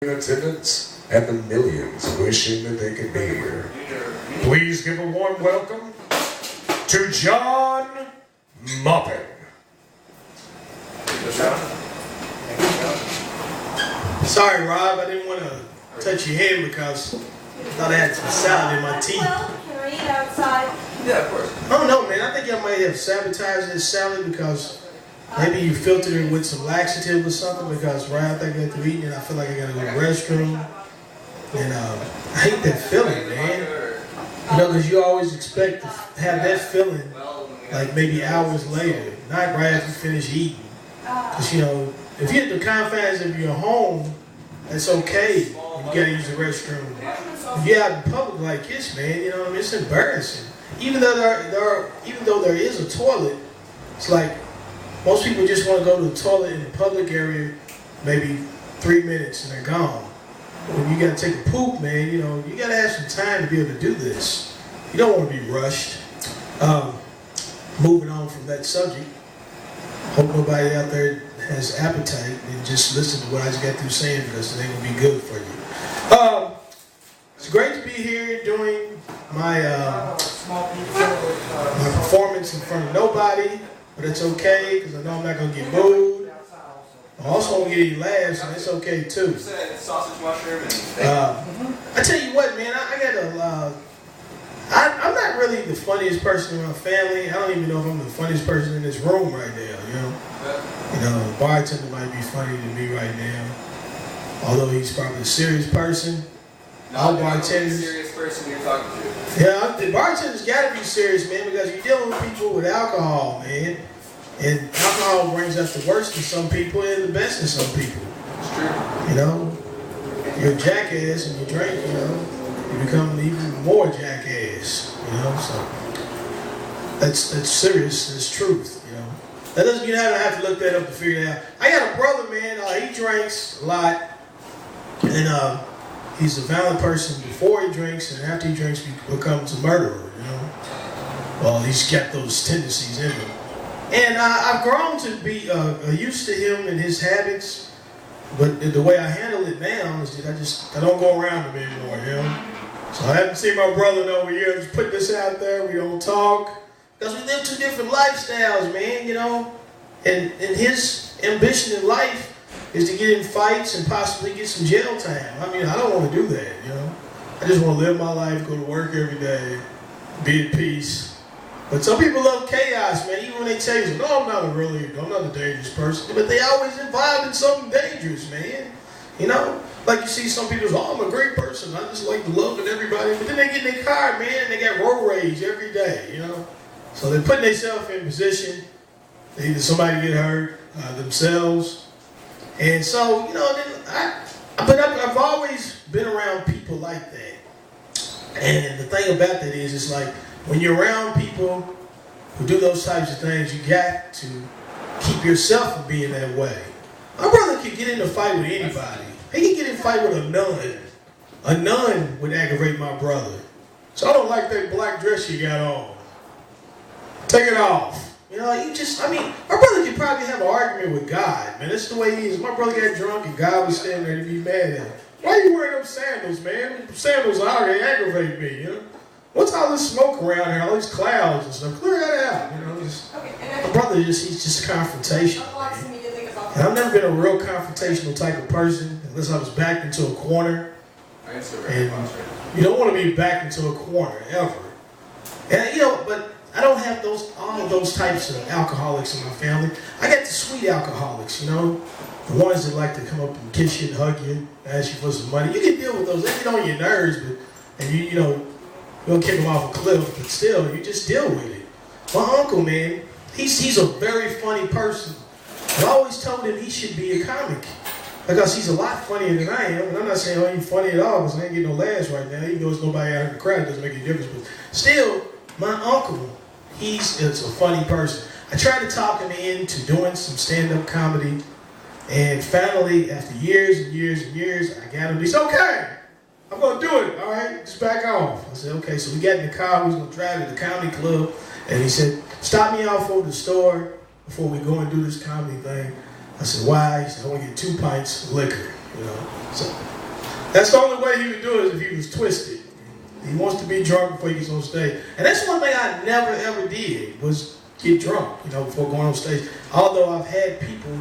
in attendance and the millions wishing that they could be here. Please give a warm welcome to John Maupin. Sorry, Rob, I didn't want to touch your hand because I thought I had some salad in my teeth. Well, can we eat outside? Yeah, of course. I don't know, man. I think I might have sabotaged this salad because maybe you filtered it with some laxative or something, because right after I get through eating it, I feel like I got to go to the restroom. And I hate that feeling, man. You know, because you always expect to have that feeling like maybe hours later, not right after you finish eating. Because, you know, if you're at the confines of your home, that's okay. You got to use the restroom. If you're out in public like this, man, you know what I mean? It's embarrassing. Even though there is a toilet, it's like most people just want to go to the toilet in the public area maybe 3 minutes and they're gone. When you got to take a poop, man, you know, you got to have some time to be able to do this. You don't want to be rushed. Moving on from that subject, hope nobody out there has appetite and just listen to what I just got through saying, because it ain't going to be good for you. It's great to be here doing my performance in front of nobody, but it's okay because I know I'm not going to get booed. I also won't get any laughs, and it's okay too. Sausage, mushroom, and I tell you what, man, I got I'm not really the funniest person in my family. I don't even know if I'm the funniest person in this room right now, you know. You know, the bartender might be funny to me right now, although he's probably a serious person. All bartenders. Serious person you're talking to. Yeah, the bartender's got to be serious, man, because you're dealing with people with alcohol, man. And alcohol brings out the worst in some people and the best in some people. It's true. You know, you're a jackass and you drink, you know, you become even more jackass, you know, so that's serious, that's truth, you know. That doesn't, you don't have to look that up to figure it out. I got a brother, man, he drinks a lot, and he's a violent person before he drinks, and after he drinks, he becomes a murderer, you know. Well, he's got those tendencies in him. And I've grown to be used to him and his habits, but the way I handle it now is that I don't go around him anymore, you know. So I haven't seen my brother in over years. Just put this out there. We don't talk because we live two different lifestyles, man. You know, and his ambition in life is to get in fights and possibly get some jail time. I mean, I don't want to do that. You know, I just want to live my life, go to work every day, be at peace. But some people love chaos, man. Even when they tell you, "No, I'm not a dangerous person," but they always involved in something dangerous, man. You know, like you see some people say, "Oh, I'm a great person. I just like loving everybody." But then they get in their car, man, and they got road rage every day, you know. So they're putting themselves in position. Either somebody get hurt, themselves. And so, you know, I've always been around people like that. And the thing about that is, it's like, when you're around people who do those types of things, you got to keep yourself from being that way. My brother could get in a fight with anybody. He could get in a fight with a nun. A nun would aggravate my brother. So I don't like that black dress you got on. Take it off. You know, my brother could probably have an argument with God, man. That's the way he is. My brother got drunk and God was standing there to be mad at him. Why are you wearing those sandals, man? Sandals out, they aggravate me, you know? What's all this smoke around here? All these clouds and stuff. Clear that out, you know. My brother he's just confrontational. And I've never been a real confrontational type of person unless I was backed into a corner. And you don't want to be backed into a corner ever. And you know, but I don't have all of those types of alcoholics in my family. I got the sweet alcoholics, you know, the ones that like to come up and kiss you and hug you, ask you for some money. You can deal with those. They get on your nerves, and you know. You don't kick him off a cliff, but still, you just deal with it. My uncle, man, he's a very funny person. I always told him he should be a comic because he's a lot funnier than I am. And I'm not saying, he ain't funny at all because I ain't getting no laughs right now. Even though there's nobody out in the crowd, it doesn't make any difference. But still, my uncle, he's a funny person. I tried to talk him into doing some stand-up comedy. And finally, after years and years and years, I got him. He said, "Okay, I'm going to do it, all right? Just back off." I said, okay. So we got in the car. We was going to drive to the comedy club. And he said, "Stop me off over the store before we go and do this comedy thing." I said, "Why?" He said, "I want to get 2 pints of liquor." you know. So that's the only way he would do it, is if he was twisted. He wants to be drunk before he gets on stage. And that's one thing I never ever did, was get drunk, you know, before going on stage. Although I've had people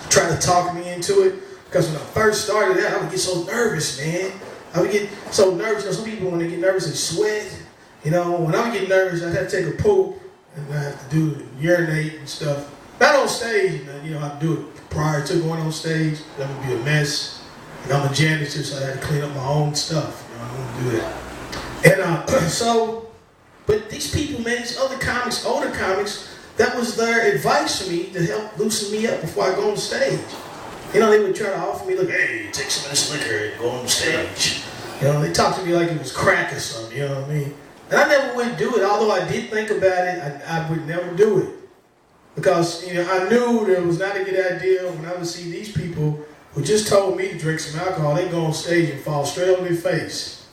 try to talk me into it, because when I first started out, I would get so nervous, man. I would get so nervous. You know, some people, when they get nervous, they sweat. You know, when I would get nervous, I'd have to take a poop, and I have to do urinate and stuff. Not on stage, you know, I'd do it prior to going on stage. That would be a mess. And I'm a janitor, so I had to clean up my own stuff. You know, I wouldn't do that. And but these people, man, these other comics, older comics, that was their advice for me to help loosen me up before I go on stage. You know, they would try to offer me, look, hey, take some of this liquor and go on stage. You know, they talked to me like it was crack or something, you know what I mean? And I never would do it, although I did think about it, I would never do it. Because, you know, I knew that it was not a good idea when I would see these people who just told me to drink some alcohol, they go on stage and fall straight on their face.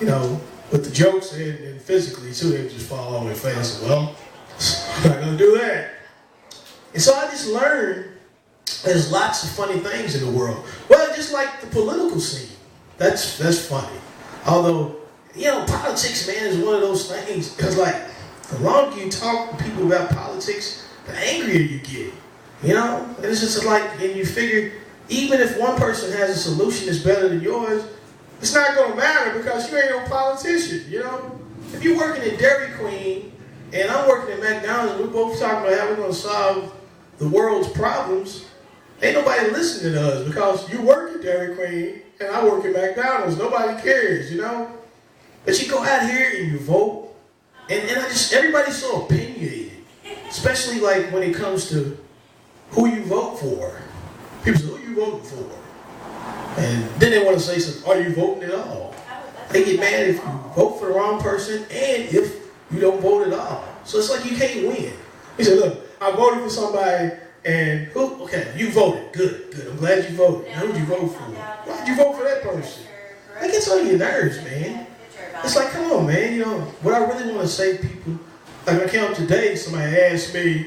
You know, with the jokes and physically too, they would just fall on their face. Well, I'm not gonna do that. And so I just learned there's lots of funny things in the world. Well, just like the political scene. That's funny. Although, you know, politics, man, is one of those things, because like, the longer you talk to people about politics, the angrier you get. You know? And it's just like, and you figure, even if one person has a solution that's better than yours, it's not going to matter because you ain't no politician, you know? If you're working at Dairy Queen and I'm working at McDonald's, we're both talking about how we're going to solve the world's problems, ain't nobody listening to us because you work at Dairy Queen and I work at McDonald's. Nobody cares, you know? But you go out here and you vote, and everybody's so opinionated, especially like when it comes to who you vote for. People say, who you voting for? And then they want to say something, are you voting at all? They get mad if you vote for the wrong person and if you don't vote at all. So it's like you can't win. You say, look, I voted for somebody and who? Okay, you voted. Good. I'm glad you voted. Now who'd you vote for? Why did you vote for that person? That gets on your nerves, man. It's like, come on, man. You know, what I really want to say to people, like when I came up today, somebody asked me,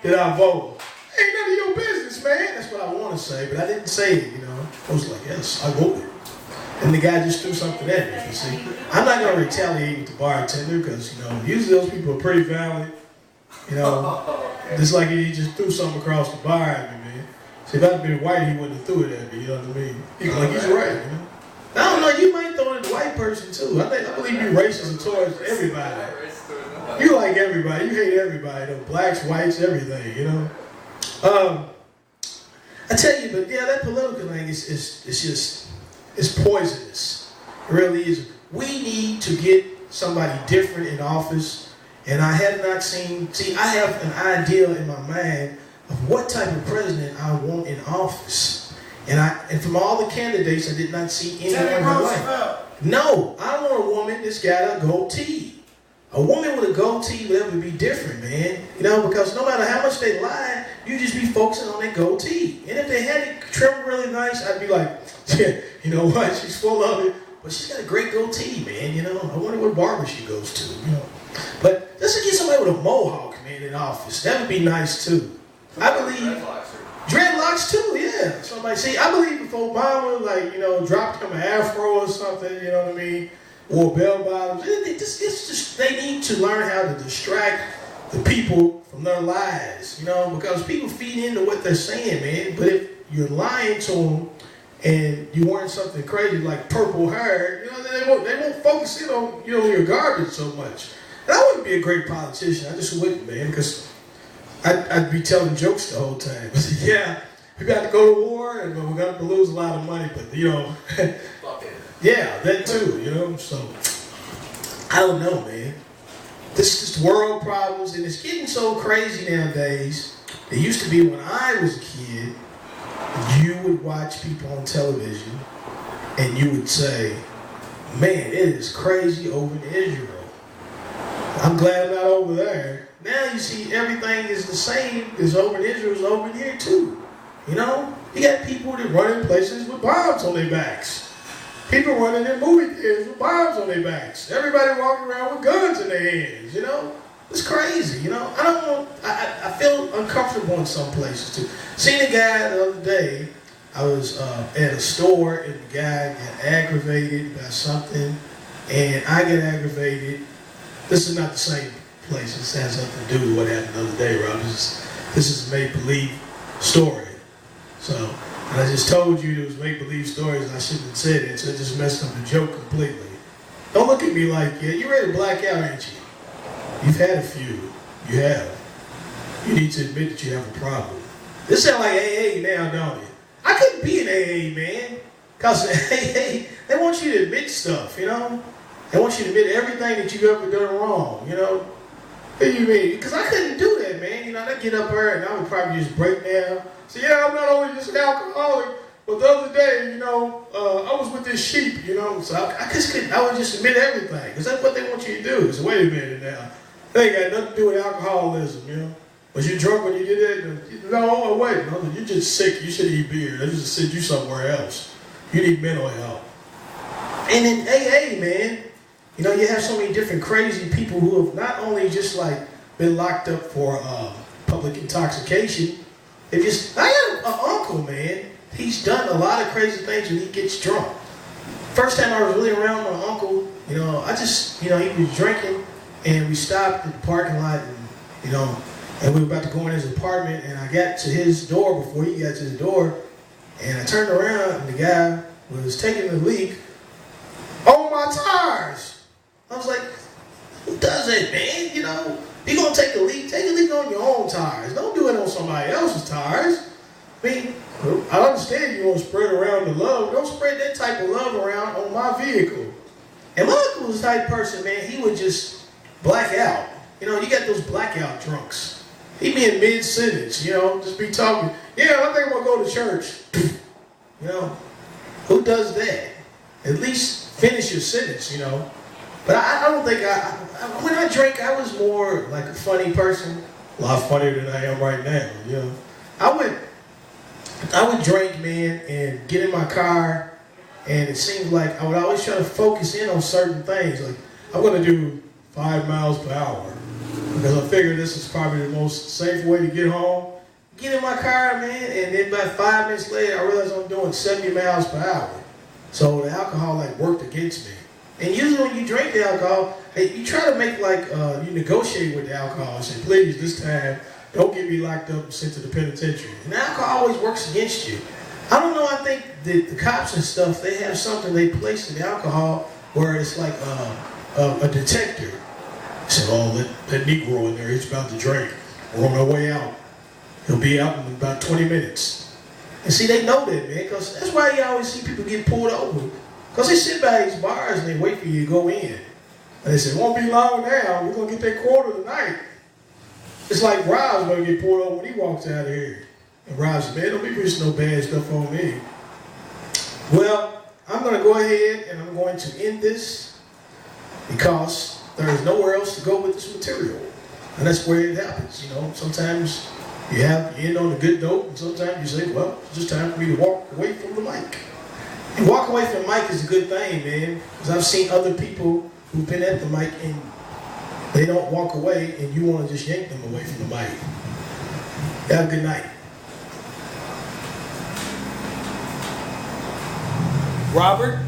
did I vote? Ain't none of your business, man. That's what I want to say, but I didn't say it, you know. I was like, yes, I voted. And the guy just threw something at me, you see. I'm not going to retaliate with the bartender because, you know, usually those people are pretty valid. You know, just like he just threw something across the bar at me, man. See, if I'd been white, he wouldn't have threw it at me, you know what I mean? He's like, he's right, you know. I don't know, you might throw it at the white person too. I believe you're racist towards everybody. You like everybody. You hate everybody, though. Blacks, whites, everything, you know. I tell you, but yeah, that political thing it's poisonous. It really is. We need to get somebody different in office, and I have not seen. See, I have an idea in my mind of what type of president I want in office, and from all the candidates, I did not see anyone I like. No, I want a woman that's got a goatee. A woman with a goatee would ever be different, man. You know, because no matter how much they lie, you just be focusing on their goatee. And if they had it trimmed really nice, I'd be like, yeah, you know what? She's full of it, but she's got a great goatee, man. You know, I wonder what barber she goes to. You know, but just to get somebody with a mohawk, man, in office, that would be nice too. I believe dreadlocks too. Yeah. Somebody see, I believe if Obama, like, you know, dropped him an afro or something, you know what I mean? Or bell bottoms. It's just they need to learn how to distract the people from their lies, you know, because people feed into what they're saying, man. But if you're lying to them and you wearing something crazy like purple hair, you know, they won't focus in on, you know, your garbage so much. And I wouldn't be a great politician. I just wouldn't, man, because I'd be telling jokes the whole time. Yeah, we got to go to war and we're going to lose a lot of money, but, you know. Yeah, that too, you know, so, I don't know, man. This is world problems, and it's getting so crazy nowadays. It used to be when I was a kid, you would watch people on television, and you would say, man, it is crazy over in Israel. I'm glad I'm not over there. Now you see everything is the same as over in Israel is over here too, you know? You got people that run in places with bombs on their backs. People running in movie theaters with bombs on their backs. Everybody walking around with guns in their hands, you know? It's crazy, you know? I feel uncomfortable in some places too. Seen a guy the other day, I was at a store and the guy got aggravated by something, and I get aggravated. This is not the same place. This has nothing to do with what happened the other day, Rob. This is a make-believe story. So, and I just told you it was make-believe stories and I shouldn't have said it, so I just messed up the joke completely. Don't look at me like, yeah, you're ready to black out, ain't you? You've had a few. You have. You need to admit that you have a problem. This sounds like AA now, don't it? I couldn't be an AA, man. Because AA, they want you to admit stuff, you know? They want you to admit everything that you've ever done wrong, you know? What do you mean? Because I couldn't do that, man. You know, I'd get up there and I would probably just break down. So, yeah, I'm not only just an alcoholic, but the other day, you know, I was with this sheep, you know? So I just couldn't, I would just admit everything. Because that's what they want you to do. So, wait a minute now. They ain't got nothing to do with alcoholism, you know? Was you drunk when you did that? No, wait, no, you're just sick. You should eat beer. They just send you somewhere else. You need mental help. And in AA, man, you know, you have so many different crazy people who have not only just like been locked up for public intoxication, they just, I had an uncle, man. He's done a lot of crazy things when he gets drunk. First time I was really around my uncle, you know, I just, you know, he was drinking and we stopped at the parking lot and, you know, and we were about to go in his apartment and I got to his door before he got to the door and I turned around and the guy was taking a leak on my tires. I was like, who does that, man? You know, if you're going to take a leak on your own tires. Don't do it on somebody else's tires. I mean, I understand you want to spread around the love. Don't spread that type of love around on my vehicle. And my uncle was the type of person, man, he would just black out. You know, you got those blackout drunks. He'd be in mid-sentence, you know, just be talking. Yeah, I think I'm going to go to church. You know, who does that? At least finish your sentence, you know. But I don't think when I drank, I was more like a funny person. A lot funnier than I am right now, you know. I would drink, man, and get in my car, and it seemed like I would always try to focus in on certain things. Like, I'm going to do 5 miles per hour. Because I figured this is probably the most safe way to get home. Get in my car, man, and then about 5 minutes later, I realized I'm doing 70 miles per hour. So the alcohol, like, worked against me. And usually when you drink the alcohol, hey, you try to make, like, you negotiate with the alcohol and say, please, this time, don't get me locked up and sent to the penitentiary. And the alcohol always works against you. I don't know, I think that the cops and stuff, they have something they place in the alcohol where it's like a detector. Said, oh, that Negro in there, he's about to drink. We're on our way out. He'll be out in about 20 minutes. And see, they know that, man, because that's why you always see people get pulled over. Because they sit by these bars and they wait for you to go in. And they say, it won't be long now. We're going to get that quarter tonight. It's like Rob's going to get pulled over when he walks out of here. And Rob said, man, don't be pushing no bad stuff on me. Well, I'm going to go ahead and I'm going to end this because there is nowhere else to go with this material. And that's where it happens, you know. Sometimes you end on a good note, and sometimes you say, well, it's just time for me to walk away from the mic. And walk away from the mic is a good thing, man. Because I've seen other people who've been at the mic and they don't walk away, and you want to just yank them away from the mic. Have a good night. Robert?